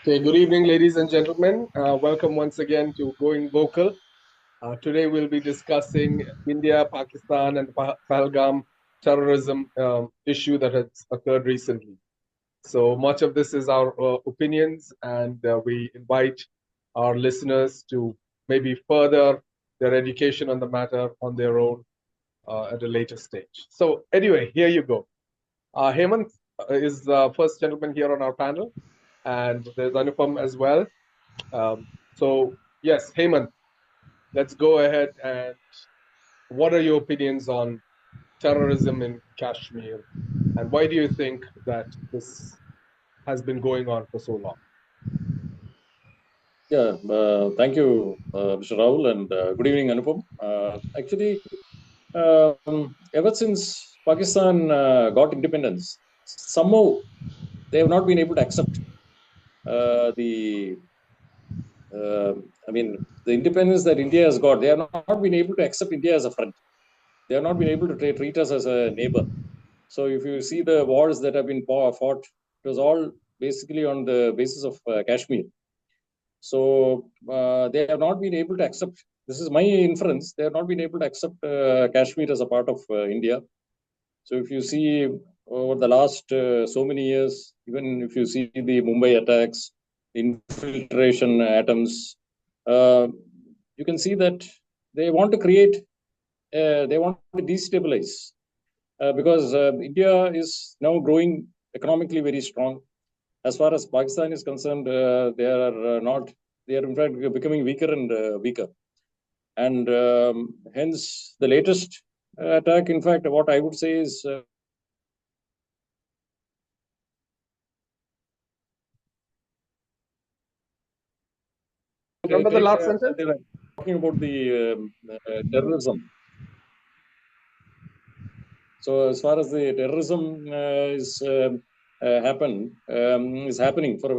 Okay, good evening, ladies and gentlemen. Welcome once again to Going Vocal. Today we'll be discussing India, Pakistan, and Pahalgam terrorism issue that has occurred recently. So much of this is our opinions, and we invite our listeners to maybe further their education on the matter on their own at a later stage. So anyway, here you go. Hemant is the first gentleman here on our panel, and there's Anupam as well. Yes, Heyman, let's go ahead and what are your opinions on terrorism in Kashmir, and why do you think that this has been going on for so long? Yeah, thank you, Mr. Rahul, and good evening, Anupam. Actually, ever since Pakistan got independence, somehow they have not been able to accept the, the independence that India has got. They have not been able to accept India as a friend. They have not been able to treat us as a neighbor. So if you see the wars that have been fought, it was all basically on the basis of Kashmir. So they have not been able to accept. This is my inference. They have not been able to accept Kashmir as a part of India. So if you see over the last so many years, even if you see the Mumbai attacks, infiltration attempts, uh, you can see that they want to create, they want to destabilize because India is now growing economically very strong. As far as Pakistan is concerned, they are not. They are in fact becoming weaker and weaker, and hence the latest attack. In fact, what I would say is. Remember the last sentence? They were talking about the terrorism. So as far as the terrorism is happening for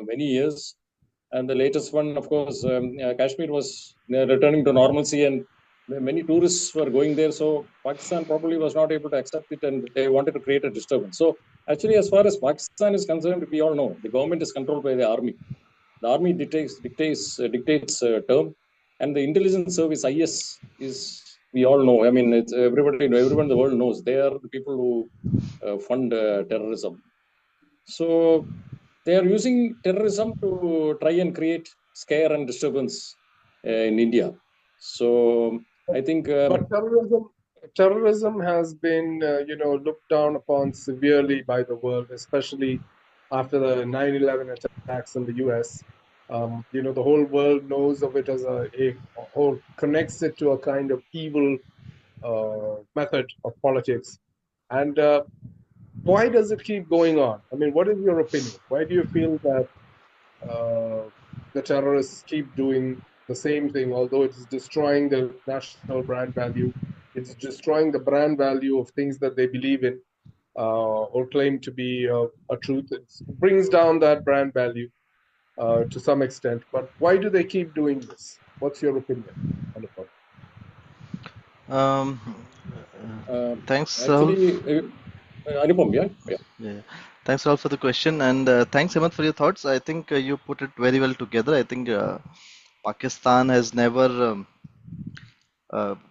many years, and the latest one, of course, Kashmir was returning to normalcy, and many tourists were going there. So Pakistan probably was not able to accept it, and they wanted to create a disturbance. So actually, as far as Pakistan is concerned, we all know the government is controlled by the army. The army dictates term, and the intelligence service IS is, we all know. I mean, it's everyone in the world knows they are the people who fund terrorism. So they are using terrorism to try and create scare and disturbance in India. So I think. But terrorism has been, looked down upon severely by the world, especially after the 9/11 attacks in the U.S. The whole world knows of it as or connects it to a kind of evil method of politics. And why does it keep going on? I mean, what is your opinion? Why do you feel that the terrorists keep doing the same thing, although it is destroying the national brand value? It's destroying the brand value of things that they believe in or claim to be a truth. It brings down that brand value to some extent. But why do they keep doing this? What's your opinion on the point? Um, Thanks, Rahul. Actually, Anupam, yeah. Yeah, thanks, Rahul, for the question, and thanks, Hemant, for your thoughts. I think you put it very well together. I think Pakistan has never,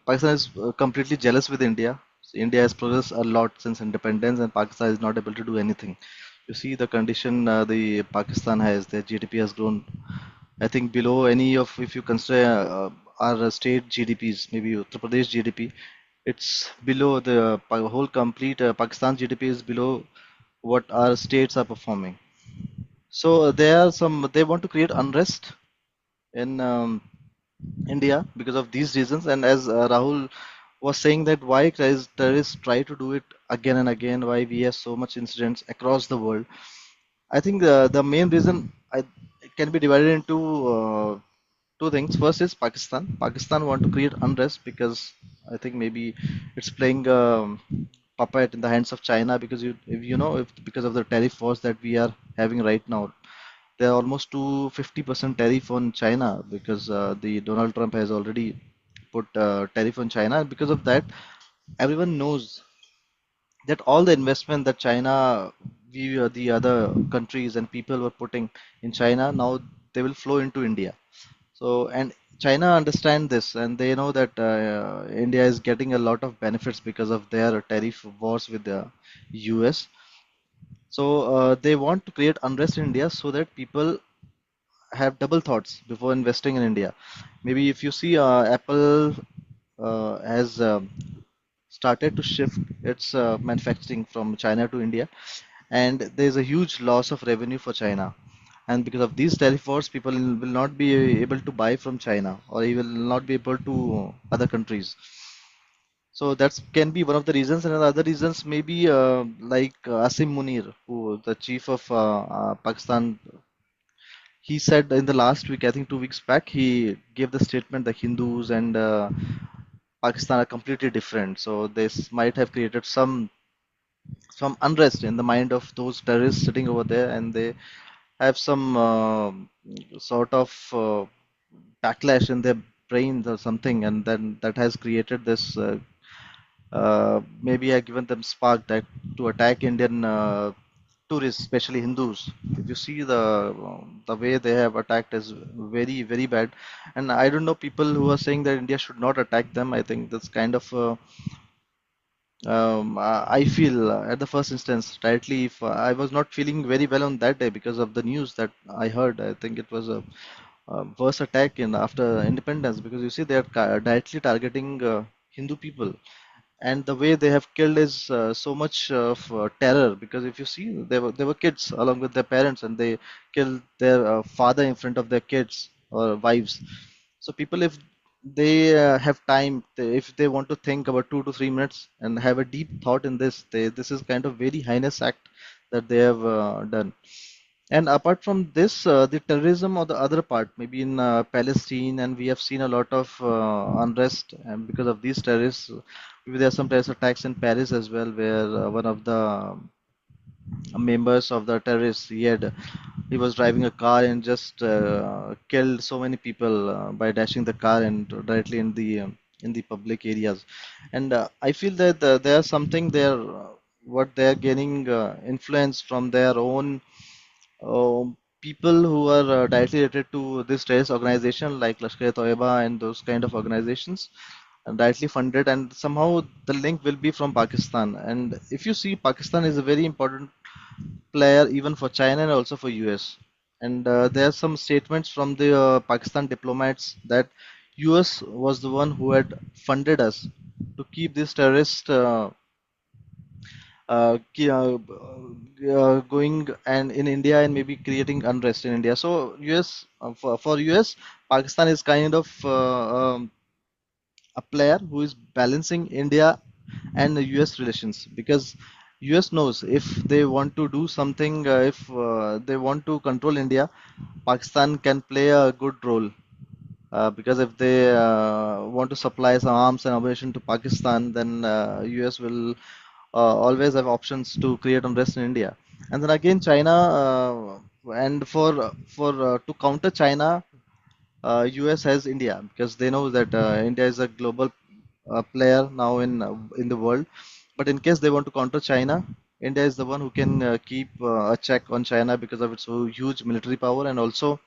Pakistan is completely jealous with India. So India has progressed a lot since independence, and Pakistan is not able to do anything. You see the condition the Pakistan has. Their GDP has grown, I think, below any of, if you consider our state GDPs, maybe Uttar Pradesh GDP, it's below the whole complete Pakistan GDP is below what our states are performing. So there are some, they want to create unrest in India because of these reasons. And as Rahul was saying, that why terrorists try to do it again and again, why we have so much incidents across the world. I think the main reason it can be divided into two things. First is Pakistan. Pakistan want to create unrest because I think maybe it's playing puppet in the hands of China, because if you know, if because of the tariff wars that we are having right now, there are almost to 50% tariff on China, because the Donald Trump has already put tariff on China. And because of that, everyone knows that all the investment that China the other countries and people were putting in China, now they will flow into India. So, and China understand this, and they know that India is getting a lot of benefits because of their tariff wars with the US. So, they want to create unrest in India so that people have double thoughts before investing in India. Maybe if you see, Apple has started to shift its manufacturing from China to India, and there is a huge loss of revenue for China. And because of these tariff wars, people will not be able to buy from China, or he will not be able to other countries. So that can be one of the reasons, and other reasons maybe like Asim Munir, who the chief of Pakistan. He said in the last week, I think 2 weeks back, he gave the statement that Hindus and Pakistan are completely different. So this might have created some unrest in the mind of those terrorists sitting over there, and they have some sort of backlash in their brains or something, and then that has created this. Maybe I given them spark that to attack Indian tourists, especially Hindus. If you see the way they have attacked is very very bad, and I don't know people who are saying that India should not attack them. I think that's kind of I feel at the first instance, rightly, if I was not feeling very well on that day because of the news that I heard. I think it was a worse attack in after independence, because you see they are directly targeting Hindu people, and the way they have killed is so much of terror, because if you see they were kids along with their parents, and they killed their father in front of their kids or wives. So people, if they have time, if they want to think about 2 to 3 minutes and have a deep thought in this, this is kind of very heinous act that they have done. And apart from this, the terrorism or the other part, maybe in Palestine, and we have seen a lot of unrest and because of these terrorists. Maybe there are some terrorist attacks in Paris as well, where one of the members of the terrorists, he was driving a car and just killed so many people by dashing the car and directly in the public areas. And I feel that there's something there, what they are gaining influence from their own people who are directly related to this terrorist organization like Lashkar-e-Toiba and those kind of organizations, and directly funded, and somehow the link will be from Pakistan. And if you see, Pakistan is a very important player even for China and also for US. And there are some statements from the Pakistan diplomats that US was the one who had funded us to keep this terrorist going and in India, and maybe creating unrest in India. So US, for US, Pakistan is kind of a player who is balancing India and the US relations, because US knows if they want to do something, if they want to control India, Pakistan can play a good role. Because if they want to supply some arms and ammunition to Pakistan, then US will always have options to create unrest in India. And then again, China, and for to counter China, US has India, because they know that India is a global player now in the world. But in case they want to counter China, India is the one who can keep a check on China because of its huge military power and also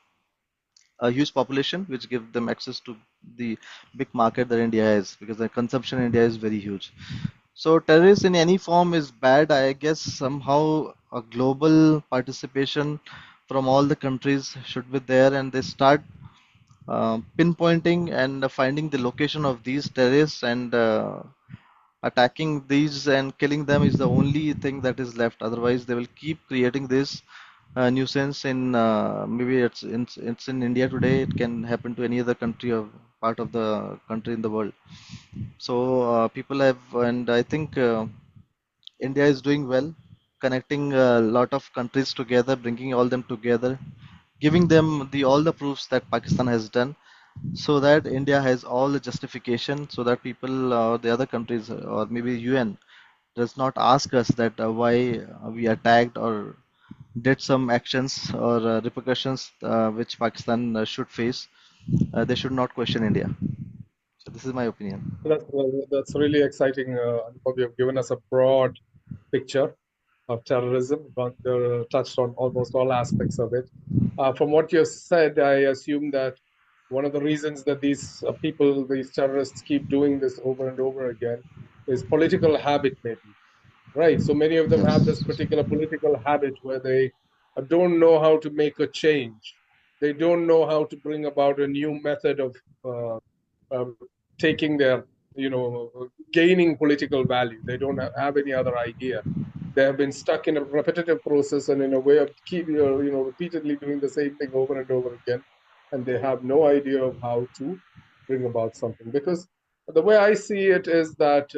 a huge population, which give them access to the big market that India has, because the consumption in India is very huge. So terrorists in any form is bad. I guess somehow a global participation from all the countries should be there, and they start pinpointing and finding the location of these terrorists, and attacking these and killing them is the only thing that is left. Otherwise, they will keep creating this nuisance in maybe it's in India today. It can happen to any other country or part of the country in the world. So people have, and I think India is doing well, connecting a lot of countries together, bringing all them together, giving them the all the proofs that Pakistan has done, so that India has all the justification, so that people or the other countries or maybe UN does not ask us that why we attacked or did some actions or repercussions which Pakistan should face. They should not question India. So this is my opinion. That's really exciting, Anupam. You have given us a broad picture. of terrorism, but touched on almost all aspects of it. From what you said, I assume that one of the reasons that these people, these terrorists, keep doing this over and over again is political habit, maybe. Right. So many of them have this Yes. particular political habit where they don't know how to make a change. They don't know how to bring about a new method of uh, taking their, gaining political value. They don't have any other idea. They have been stuck in a repetitive process and in a way of repeatedly doing the same thing over and over again, and they have no idea of how to bring about something. Because the way I see it is that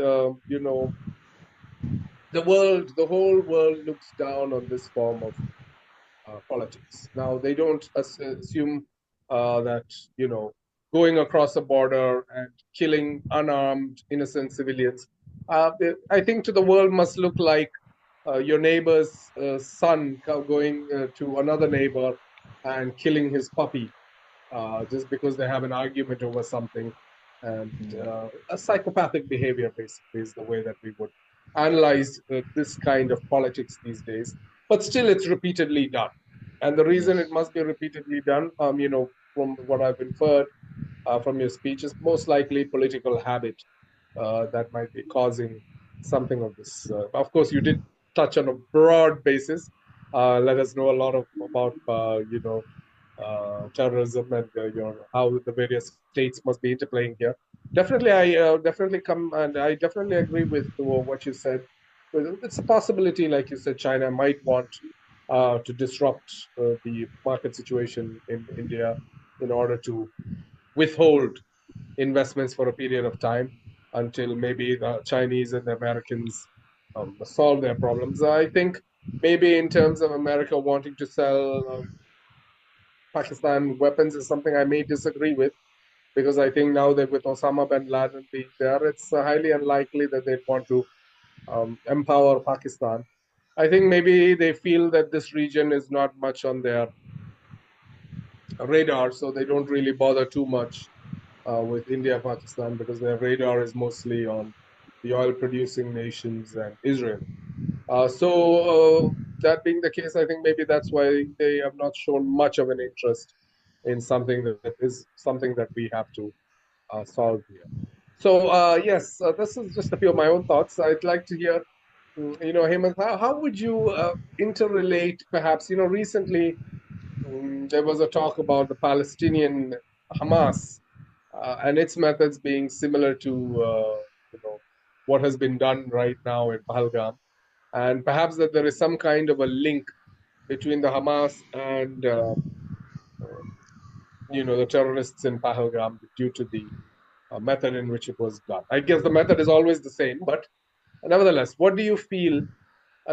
the whole world looks down on this form of politics. Now, they don't assume that, going across a border and killing unarmed, innocent civilians, I think to the world must look like your neighbor's son going to another neighbor and killing his puppy just because they have an argument over something. And a psychopathic behavior, basically, is the way that we would analyze this kind of politics these days. But still, it's repeatedly done. And the reason it Yes. must be repeatedly done, from what I've inferred from your speech, is most likely political habit that might be causing something of this. Of course, you did touch on a broad basis. Let us know a lot about terrorism and how the various states must be interplaying here. Definitely, I definitely come and I definitely agree with what you said. It's a possibility, like you said, China might want to disrupt the market situation in India in order to withhold investments for a period of time until maybe the Chinese and the Americans solve their problems. I think maybe in terms of America wanting to sell Pakistan weapons is something I may disagree with because I think now that with Osama bin Laden being there, it's highly unlikely that they'd want to empower Pakistan. I think maybe they feel that this region is not much on their radar, so they don't really bother too much with India, Pakistan, because their radar is mostly on the oil producing nations and Israel. That being the case, I think maybe that's why they have not shown much of an interest in something that is something that we have to solve here. So yes, this is just a few of my own thoughts. I'd like to hear, Hemant, how would you interrelate perhaps, recently there was a talk about the Palestinian Hamas and its methods being similar to what has been done right now in Pahalgam, and perhaps that there is some kind of a link between the Hamas and the terrorists in Pahalgam due to the method in which it was done. I guess the method is always the same, but nevertheless, what do you feel?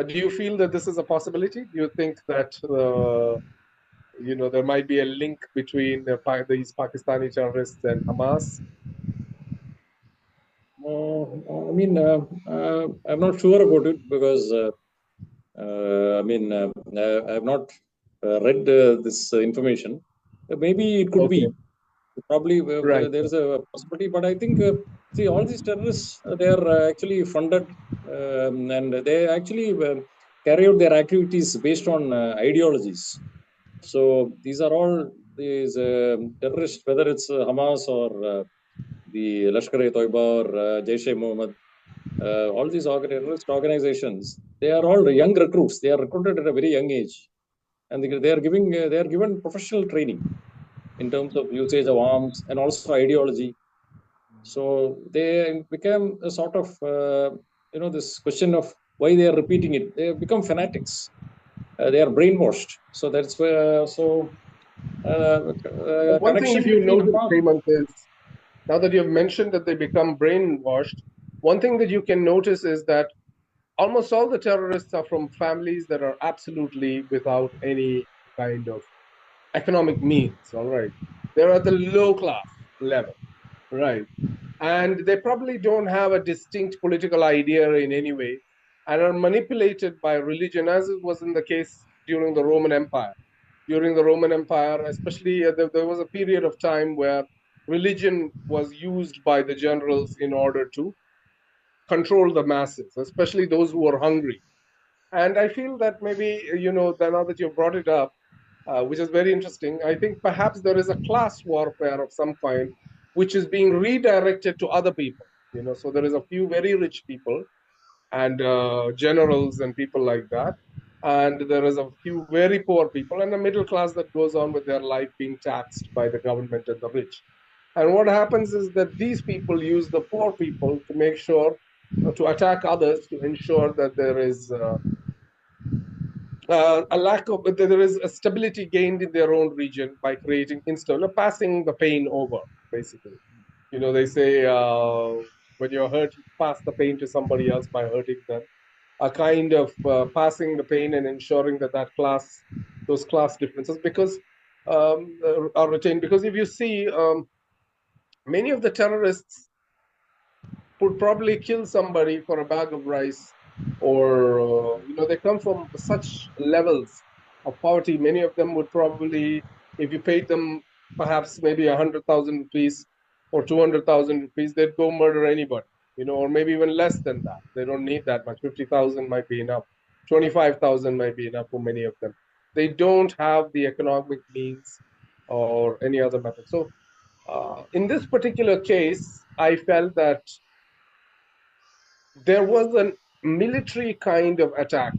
Do you feel that this is a possibility? Do you think that there might be a link between these Pakistani terrorists and Hamas? I mean, I'm not sure about it because I have not read this information. Maybe it could be. Okay, Probably right. there is a possibility, but I think see all these terrorists they are actually funded and they actually carry out their activities based on ideologies. So these are all these terrorists, whether it's Hamas or the Lashkar-e-Toiba or Jaish-e-Mohammed, all these terrorist organizations, they are all young recruits. They are recruited at a very young age, and they are given professional training in terms of usage of arms and also ideology. So they became a sort of this question of why they are repeating it. They have become fanatics. They are brainwashed. So that's where One thing connection if you between notice, Hamas. Hemant, is now that you've mentioned that they become brainwashed, one thing that you can notice is that almost all the terrorists are from families that are absolutely without any kind of economic means, all right? They're at the low class level, right? And they probably don't have a distinct political idea in any way and are manipulated by religion, as it was in the case during the Roman Empire. During the Roman Empire, especially, there was a period of time where religion was used by the generals in order to control the masses, especially those who were hungry. And I feel that maybe, now that you brought it up, which is very interesting, I think perhaps there is a class warfare of some kind, which is being redirected to other people. So there is a few very rich people and generals and people like that. And there is a few very poor people and a middle class that goes on with their life being taxed by the government and the rich. And what happens is that these people use the poor people to make sure, to attack others, to ensure that there is a lack of, there is a stability gained in their own region by creating passing the pain over, basically. They say when you're hurt, you pass the pain to somebody else by hurting them. A kind of passing the pain and ensuring that those class differences, because are retained. Because if you see, many of the terrorists would probably kill somebody for a bag of rice, or they come from such levels of poverty. Many of them would probably, if you paid them perhaps maybe 100,000 rupees or 200,000 rupees, they'd go murder anybody, or maybe even less than that. They don't need that much. 50,000 might be enough. 25,000 might be enough for many of them. They don't have the economic means or any other method. So in this particular case, I felt that there was a military kind of attack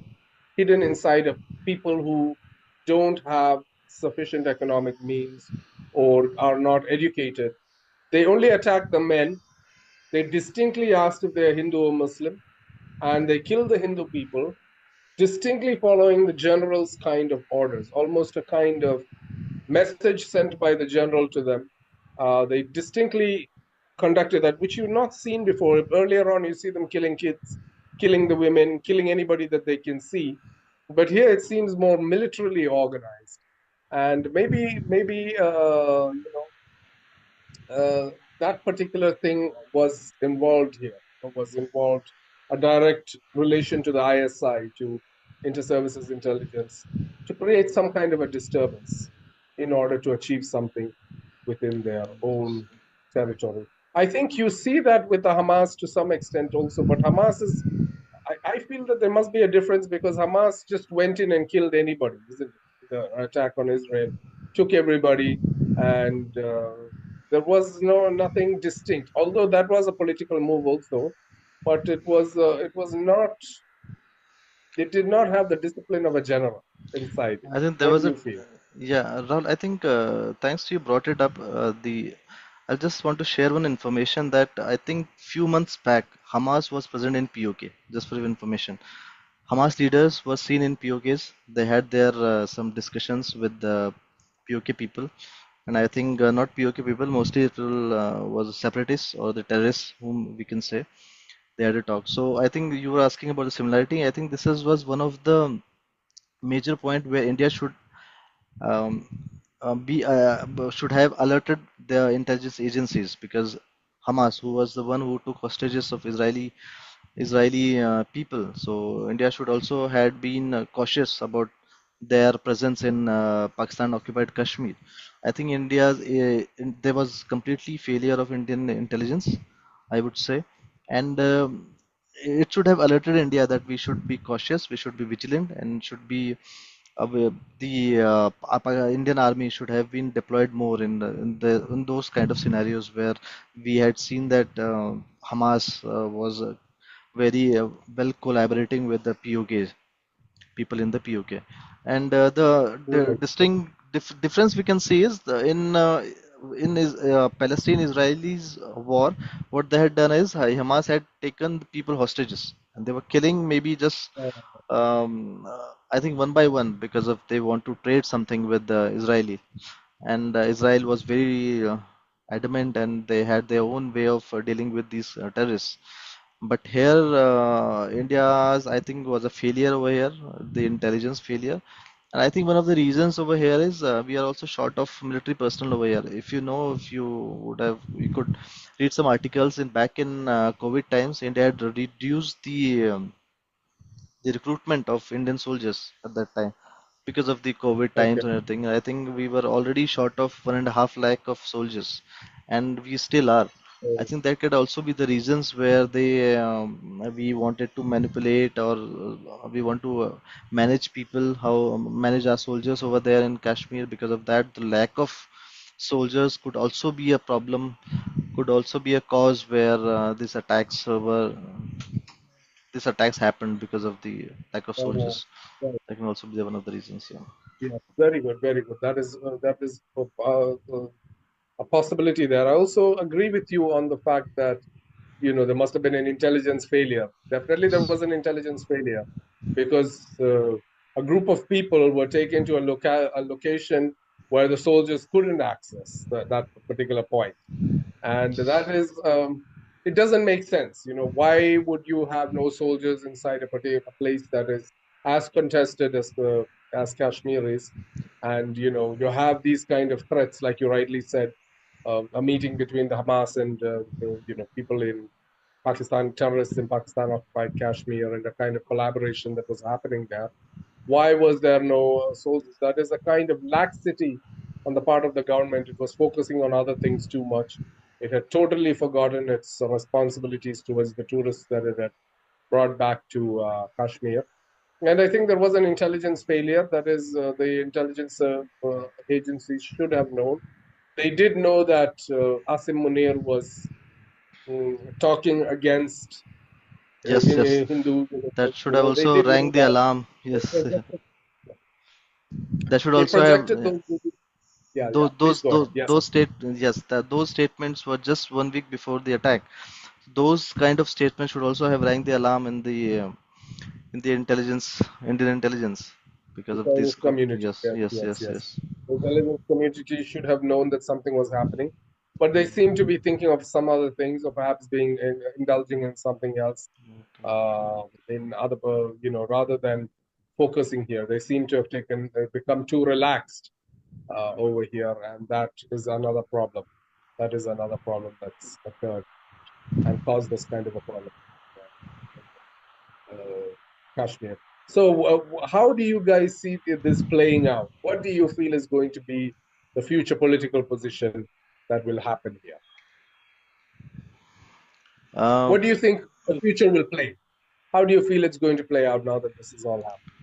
hidden inside of people who don't have sufficient economic means or are not educated. They only attack the men. They distinctly asked if they're Hindu or Muslim, and they kill the Hindu people, distinctly following the general's kind of orders, almost a kind of message sent by the general to them. They distinctly conducted that, which you've not seen before. Earlier on, you see them killing kids, killing the women, killing anybody that they can see. But here it seems more militarily organized. And maybe that particular thing was involved here, was involved a direct relation to the ISI, to inter-services intelligence, to create some kind of a disturbance in order to achieve something within their own territory. I think you see that with the Hamas to some extent also, but Hamas is, I feel that there must be a difference, because Hamas just went in and killed anybody, isn't it? The attack on Israel took everybody, and there was nothing distinct. Although that was a political move also, but it was not. It did not have the discipline of a general inside it. I think there What do was a you feel? yeah, Rahul. I think thanks to you brought it up. The I just want to share one information that I think few months back Hamas was present in POK. Just for your information, Hamas leaders were seen in POKs. They had their some discussions with the POK people, and I think not POK people, mostly it will, was separatists or the terrorists, whom we can say they had a talk. So I think you were asking about the similarity. I think this is was one of the major point where India um, should have alerted the intelligence agencies, because Hamas, who was the one who took hostages of Israeli people, so India should also had been cautious about their presence in Pakistan occupied Kashmir. I think there was completely failure of Indian intelligence, I would say, and it should have alerted India that we should be cautious, we should be vigilant, and should be the Indian army should have been deployed more in those kind of scenarios where we had seen that Hamas was very well collaborating with the POK people in the POK, and the Mm, distinct difference we can see is in Palestine-Israelis war, what they had done is Hamas had taken the people hostages, and they were killing maybe just I think one by one, because of they want to trade something with the Israeli, and Israel was very adamant, and they had their own way of dealing with these terrorists. But here, India's I think was a failure over here, the intelligence failure. And I think one of the reasons over here is we are also short of military personnel over here. If you know, if you would have, you could read some articles in back in COVID times, India had reduced the recruitment of Indian soldiers at that time because of the COVID okay. times and everything. I think we were already short of 1.5 lakh of soldiers, and we still are. I think that could also be the reasons where we wanted to manipulate, or we want to manage people, how manage our soldiers over there in Kashmir. Because of that, the lack of soldiers could also be a problem, could also be a cause where these attacks happened because of the lack of Uh, soldiers. right. That can also be one of the reasons. Yeah. Yeah, very good, very good. That is a possibility there. I also agree with you on the fact that there must have been an intelligence failure. Definitely, there was an intelligence failure because a group of people were taken to a location where the soldiers couldn't access that particular point. And that is, it doesn't make sense. Why would you have no soldiers inside a particular place that is as contested as Kashmir is? And you have these kind of threats, like you rightly said, a meeting between the Hamas and people in Pakistani terrorists in Pakistan occupied Kashmir, and the kind of collaboration that was happening there. Why was there no soldiers? That is a kind of laxity on the part of the government. It was focusing on other things too much. It had totally forgotten its responsibilities towards the tourists that it had brought back to Kashmir. And I think there was an intelligence failure. That is, the intelligence agencies should have known. They did know that Asim Munir was talking against Yes, yes. Hindu. That should have They also did know rang the that. alarm. They Yes. projected, That should they also have. projected those. Yeah, yeah. Those Please those go those ahead. Yes. those state yes, those statements were just 1 week before the attack. Those kind of statements should also have rang the alarm in the Indian intelligence, because of this. Intelligence community. Yes, Yes, yes, yes, yes, yes. yes. The intelligence community should have known that something was happening, but they seem to be thinking of some other things, or perhaps being indulging in something else. In other, rather than focusing here, they seem to have become too relaxed over here, and that is another problem. That is another problem that's occurred and caused this kind of a problem. Kashmir. So, how do you guys see this playing out? What do you feel is going to be the future political position that will happen here? What Um, do you think the future will play? How do you feel it's going to play out now that this is all happening?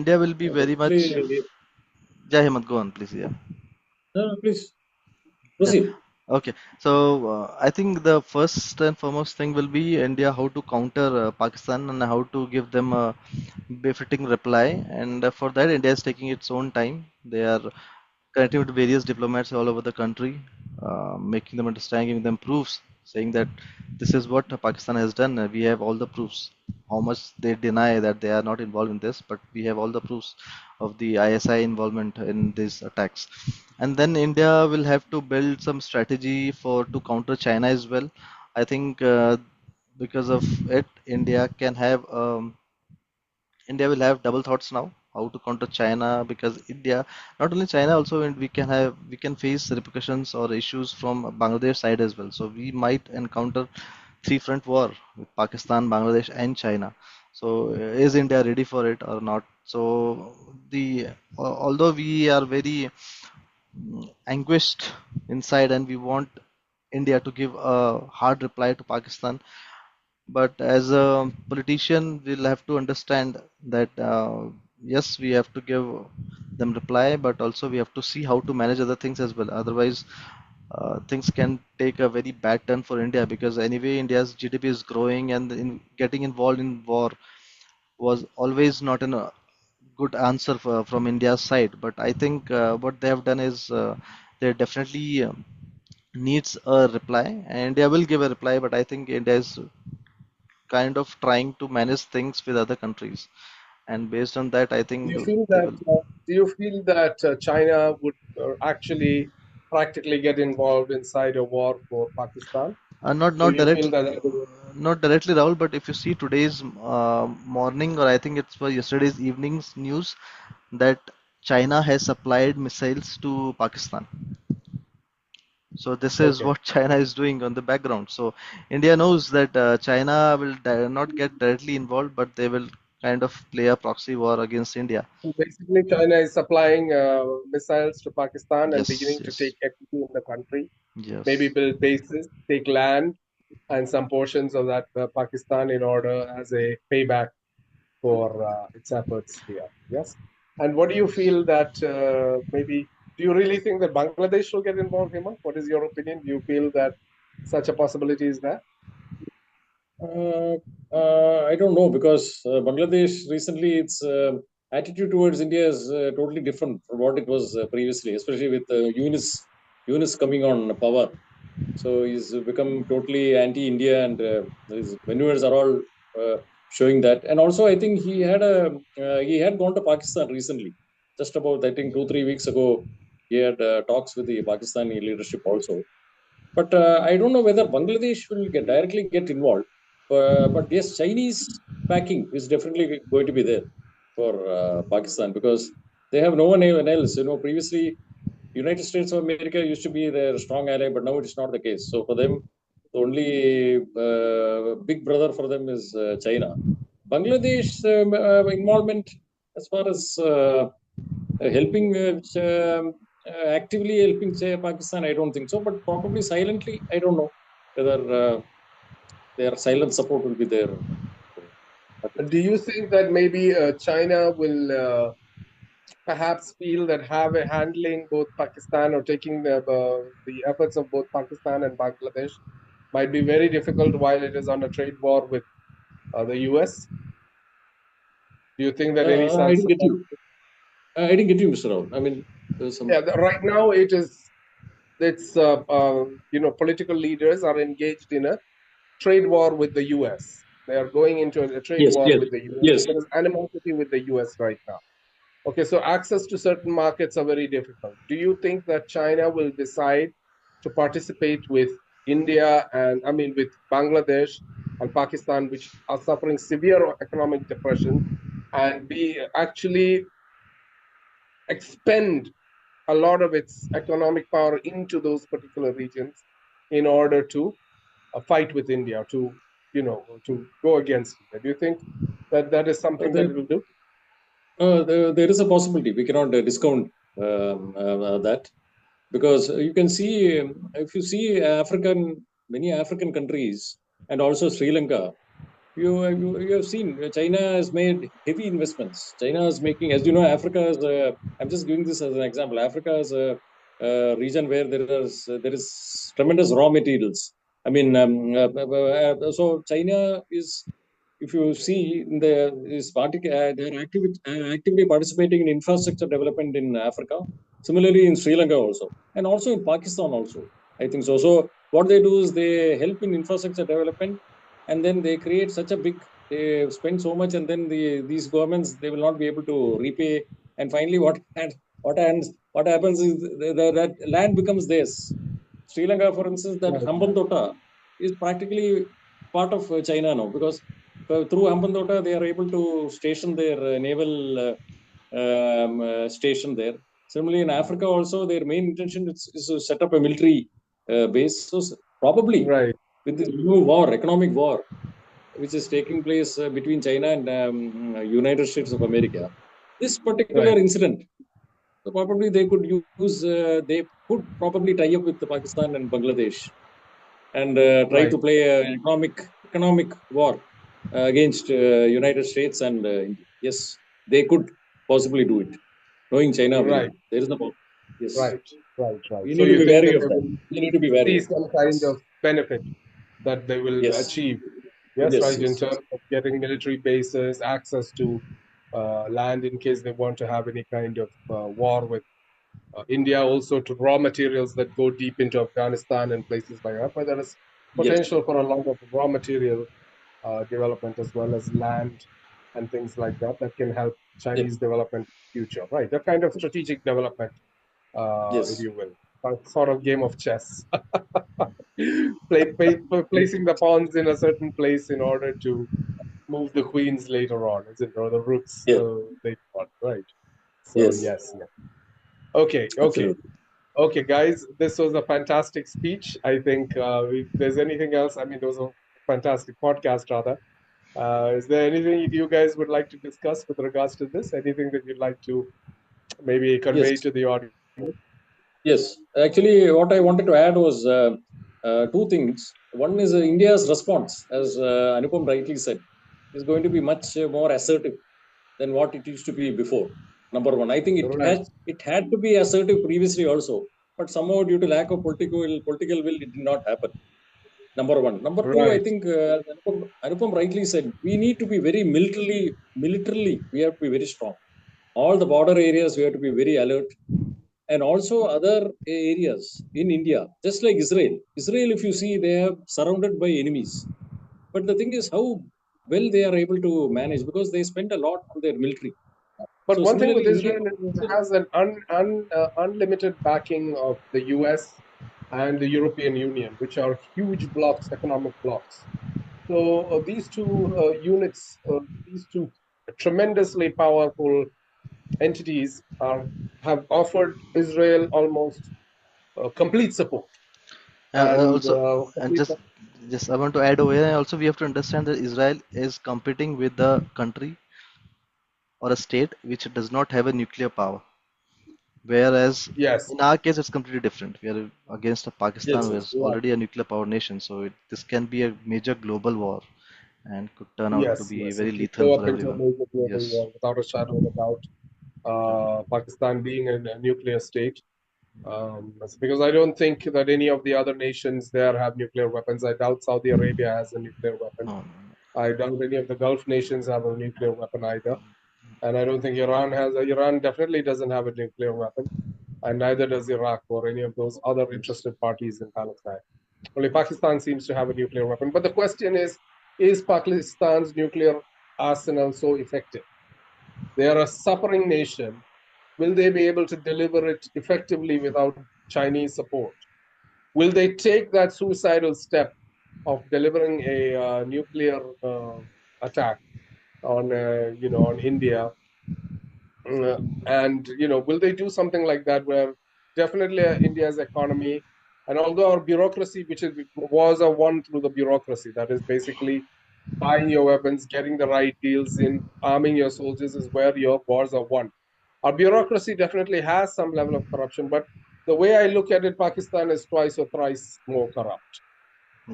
India will be very much. Basically, Jai Himad, go on, please. Yeah. no, no, please Yeah. proceed. Okay. So I think the first and foremost thing will be India how to counter Pakistan and how to give them a befitting reply. And for that, India is taking its own time. They are connecting with various diplomats all over the country, making them understand, giving them proofs, saying that this is what Pakistan has done. We have all the proofs. How much they deny that they are not involved in this, but we have all the proofs of the ISI involvement in these attacks. And then India will have to build some strategy for to counter China as well. I think because of it, India will have double thoughts now how to counter China, because India, not only China, also we can face repercussions or issues from Bangladesh side as well. So we might encounter three front war with Pakistan, Bangladesh, and China. So is India ready for it or not? So although we are very anguished inside and we want India to give a hard reply to Pakistan, but as a politician, we'll have to understand that yes, we have to give them reply, but also we have to see how to manage other things as well. Otherwise, things can take a very bad turn for India, because anyway, India's GDP is growing, and getting involved in war was always not a good answer from India's side. But I think what they have done is they definitely needs a reply, and India will give a reply. But I think India is kind of trying to manage things with other countries, and based on that I Do think you feel they that will China would actually practically get involved inside a war for Pakistan? not Do not you feel directly, that? not directly, Rahul, but if you see today's morning, or I think it's for yesterday's evening's news, that China has supplied missiles to Pakistan. So this is Okay. what China is doing on the background. So India knows that China will not get directly involved, but they will kind of play a proxy war against India. So basically, China is supplying missiles to Pakistan and Yes, beginning to yes, take equity in the country, maybe yes. build bases, take land, and some portions of that Pakistan in order as a payback for its efforts here. Yes. And what do you feel that maybe, do you really think that Bangladesh will get involved, Hima? What is your opinion? Do you feel that such a possibility is there? Uh, I don't know because Bangladesh recently its attitude towards India is totally different from what it was previously, especially with Yunus coming on power. So he's become totally anti-India, and his maneuvers are all showing that. And also, I think he had gone to Pakistan recently, just about I think 2 3 weeks ago. He had talks with the Pakistani leadership also. But I don't know whether Bangladesh will directly get involved. But yes, Chinese backing is definitely going to be there for Pakistan because they have no one else. Previously United States of America used to be their strong ally, but now it is not the case. So for them, the only big brother for them is China. Bangladesh involvement as far as helping actively helping say Pakistan, I don't think so, but probably silently, I don't know whether their silent support will be there. Do you think that maybe China will perhaps feel that handling both Pakistan or taking the efforts of both Pakistan and Bangladesh might be very difficult while it is on a trade war with the US? Do you think that any I such didn't get you. I didn't get you, Mr. Rao. I mean, there's some. yeah, right now it's political leaders are engaged in a trade war with the US. They are going into a trade Yes, war yes, with the US. yes. There is animosity with the US right now. Okay, so access to certain markets are very difficult. Do you think that China will decide to participate with India and, I mean, with Bangladesh and Pakistan, which are suffering severe economic depression, and be actually expend a lot of its economic power into those particular regions in order to fight with India, to go against India? Do you think that that is something that There, it will do? there is a possibility. We cannot discount that because you can see if you see many African countries and also Sri Lanka. You have seen China has made heavy investments. China is making, as you know, Africa is. I'm just giving this as an example. Africa is a region where there is tremendous raw materials. I mean, so China is, if you see, they're actively participating in infrastructure development in Africa. Similarly, in Sri Lanka also, and also in Pakistan also. I think so. So what they do is they help in infrastructure development, and then they create such a big. They spend so much, and then these governments they will not be able to repay. And finally, what happens is that land becomes theirs. Sri Lanka, for instance, that Right, Hambantota is practically part of China now because through Hambantota they are able to station their naval station there. Similarly, in Africa also, their main intention is to set up a military base. So probably right, with this new war, economic war, which is taking place between China and United States of America, this particular right, incident, so probably they could probably tie up with the Pakistan and Bangladesh and try right, to play an economic war against United States and India. Yes, they could possibly do it, knowing China well. right, There is no problem. Yes, right, right, right. we So need to you be think wary that of they that. will We need to be wary see of that. some kind Yes, of benefit that they will yes, achieve? Yes, yes, right, in yes, terms of getting military bases, access to land in case they want to have any kind of war with India, also to raw materials that go deep into Afghanistan and places like that. But there is yes, potential for a lot of raw material development as well as land and things like that that can help yes, Chinese development future. Right, that kind of strategic development, if yes, you will, a sort of game of chess. Placing the pawns in a certain place in order to move the queens later on, is it, or the rooks yes, later on, right? So yes, yes, yes. Okay, okay, absolutely. okay, guys. This was a fantastic speech. I think if there's anything else, I mean, there was a fantastic podcast rather. Is there anything you guys would like to discuss with regards to this? Anything that you'd like to maybe convey Yes, to the audience? yes. Actually, what I wanted to add was two things. One is India's response, as Anupam rightly said, is going to be much more assertive than what it used to be before. Number one, I think Right, it had to be assertive previously also, but somehow due to lack of political will, it did not happen. Number one. Number two, I right. think as Anupam rightly said, we need to be very militarily, we have to be very strong. All the border areas, we have to be very alert, and also other areas in India, just like Israel. Israel, if you see, they are surrounded by enemies. But the thing is how well they are able to manage because they spend a lot on their military. But So one thing with similarly, India Israel is it has an unlimited backing of the US and the European Union, which are huge blocks, economic blocks. So these two units, these two tremendously powerful entities have offered Israel almost complete support. And Also, and complete, just I want to add over here. And also, we have to understand that Israel is competing with the country or a state which does not have a nuclear power. Whereas yes, in our case, it's completely different. We are against a Pakistan, yes, who yes, is already a nuclear power nation. So this can be a major global war and could turn out to yes, be yes. very It could lethal go for up into a everyone. major global Yes. war without a shadow of a doubt. Yeah. Pakistan being a nuclear state. Because I don't think that any of the other nations there have nuclear weapons. I doubt Saudi Arabia has a nuclear weapon. No, I doubt any of the Gulf nations have a nuclear weapon either. And I don't think Iran has. Iran definitely doesn't have a nuclear weapon, and neither does Iraq or any of those other yes. interested parties in Palestine. Only Pakistan seems to have a nuclear weapon. But the question is Pakistan's nuclear arsenal so effective? They are a suffering nation. Will they be able to deliver it effectively without Chinese support? Will they take that suicidal step of delivering a nuclear attack on on India? And will they do something like that where definitely India's economy, and although our bureaucracy, which is wars are won through the bureaucracy, that is basically buying your weapons, getting the right deals in, arming your soldiers is where your wars are won. Our bureaucracy definitely has some level of corruption, but the way I look at it, Pakistan is twice or thrice more corrupt,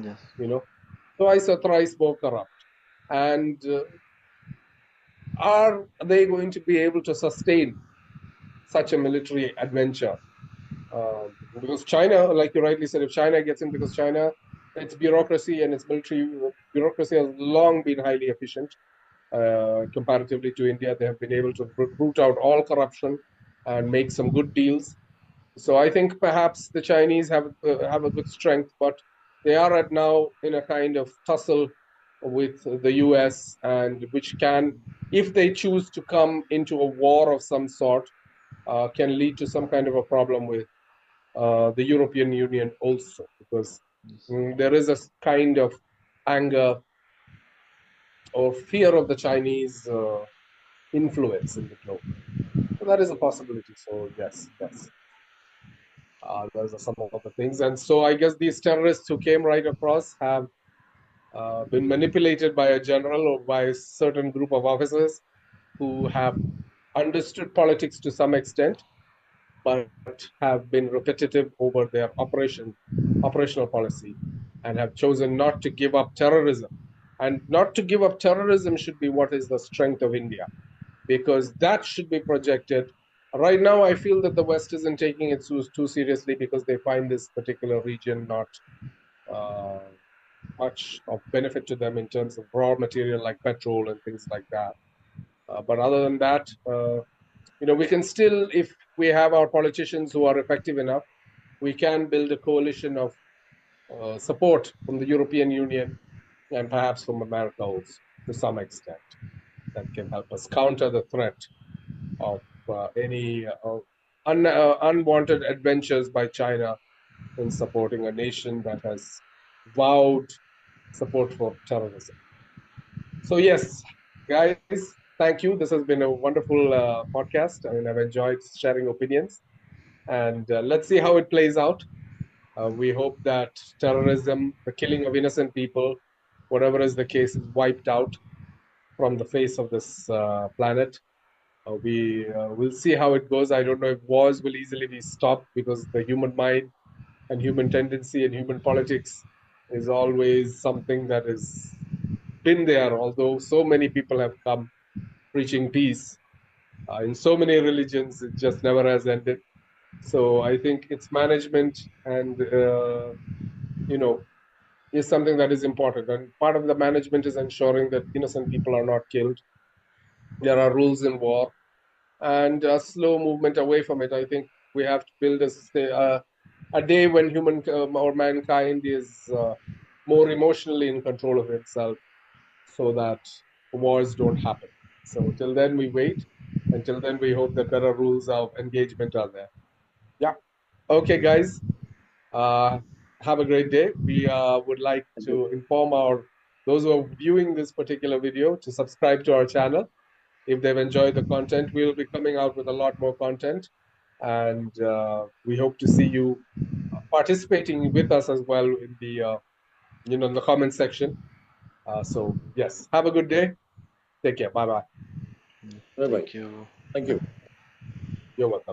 Yes. you know, twice or thrice more corrupt. And are they going to be able to sustain such a military adventure? Because China, like you rightly said, if China gets in, because China, its bureaucracy and its military bureaucracy has long been highly efficient comparatively to India. They have been able to root out all corruption and make some good deals. So I think perhaps the Chinese have a good strength, but they are at now in a kind of tussle with the US, and which can, if they choose to come into a war of some sort, can lead to some kind of a problem with the European Union also, because Yes. there is a kind of anger or fear of the Chinese influence in the globe. So that is a possibility. So yes, yes, those are some of the things. And so I guess these terrorists who came right across have been manipulated by a general or by a certain group of officers who have understood politics to some extent, but have been repetitive over their operational policy, and have chosen not to give up terrorism. And not to give up terrorism should be what is the strength of India, because that should be projected. Right now, I feel that the West isn't taking it too seriously because they find this particular region not uh, much of benefit to them in terms of raw material like petrol and things like that. But other than that, we can still, if we have our politicians who are effective enough, we can build a coalition of support from the European Union and perhaps from America also to some extent that can help us counter the threat of any unwanted adventures by China in supporting a nation that has vowed support for terrorism. So, yes, guys, thank you. This has been a wonderful podcast. I mean, I've enjoyed sharing opinions, and let's see how it plays out. We hope that terrorism, the killing of innocent people, whatever is the case, is wiped out. from the face of this planet. We will see how it goes. I don't know if wars will easily be stopped, because the human mind and human tendency and human politics is always something that has been there, although so many people have come preaching peace. In so many religions, it just never has ended. So I think its management and, is something that is important. And part of the management is ensuring that innocent people are not killed. There are rules in war, and a slow movement away from it. I think we have to build a day when human or mankind is more emotionally in control of itself, so that wars don't happen. So till then, we wait. Until then, we hope that better rules of engagement are there. Yeah. Okay, guys. Uh, have a great day. We would like Thank you. to inform those who are viewing this particular video to subscribe to our channel. If they've enjoyed the content, we'll be coming out with a lot more content, and we hope to see you participating with us as well in the in the comment section. So yes, have a good day. Take care. Bye bye. Bye bye. Thank you. Thank you. You're welcome.